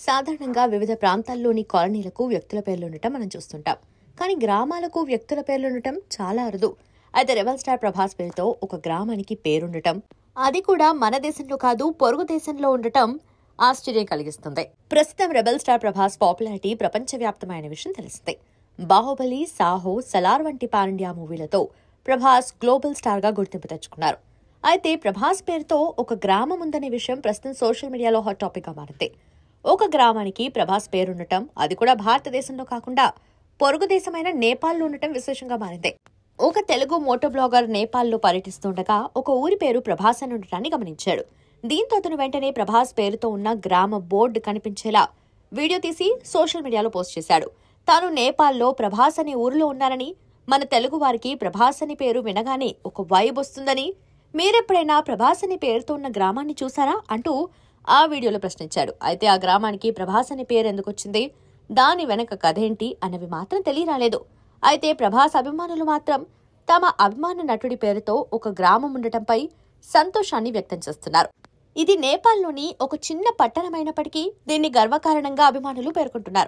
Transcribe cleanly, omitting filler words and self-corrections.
సాధారణంగా వివిధ ప్రాంతాల్లోని కాలనీలకు వ్యక్తుల పేర్లుండటం మనం చూస్తుంటాం. కానీ గ్రామాలకు వ్యక్తుల పేర్లుండటం చాలా అరుదు. అయితే రెబల్ స్టార్ ప్రభాస్ పేరుతో ఒక గ్రామానికి పేరుండటం, అది కూడా మన దేశంలో కాదు పొరుగు దేశంలో ఉండటం ఆశ్చర్యం కలిగిస్తుంది. ప్రస్తుతం రెబల్ స్టార్ ప్రభాస్ పాపులారిటీ ప్రపంచవ్యాప్తమైన విషయం తెలిసిందే. బాహుబలి, సాహో, సలార్ వంటి పాన్ ఇండియా మూవీలతో ప్రభాస్ గ్లోబల్ స్టార్ గా గుర్తింపు తెచ్చుకున్నారు. అయితే ప్రభాస్ పేరుతో ఒక గ్రామం ఉందనే విషయం ప్రస్తుతం సోషల్ మీడియాలో హాట్ టాపిక్ గా మారింది. ఒక గ్రామానికి ప్రభాస్ పేరుండటం, అది కూడా భారతదేశంలో కాకుండా పొరుగు దేశమైన నేపాల్లో ఉండటం విశేషంగా మారింది. ఒక తెలుగు మోటో బ్లాగర్ నేపాల్లో పర్యటిస్తుండగా ఒక ఊరి పేరు ప్రభాస్ అని ఉండటాన్ని గమనించాడు. దీంతో అతను వెంటనే ప్రభాస్ పేరుతో ఉన్న గ్రామ బోర్డు కనిపించేలా వీడియో తీసి సోషల్ మీడియాలో పోస్ట్ చేశాడు. తాను నేపాల్లో ప్రభాస్ అనే ఊరిలో ఉన్నానని, మన తెలుగు వారికి ప్రభాస్ అని పేరు వినగానే ఒక వైబ్ వస్తుందని, మీరెప్పుడైనా ప్రభాస్ అనే పేరుతో ఉన్న గ్రామాన్ని చూసారా అంటూ ఆ వీడియోలో ప్రశ్నించాడు. అయితే ఆ గ్రామానికి ప్రభాస్ అనే పేరు ఎందుకు వచ్చింది, దాని వెనక కథేంటి అన్నవి మాత్రం తెలియరాలేదు. అయితే ప్రభాస్ అభిమానులు మాత్రం తమ అభిమాన నటుడి పేరుతో ఒక గ్రామం ఉండటంపై సంతోషాన్ని వ్యక్తం చేస్తున్నారు. ఇది నేపాల్లోని ఒక చిన్న పట్టణమైనప్పటికీ దీన్ని గర్వకారణంగా అభిమానులు పేర్కొంటున్నారు.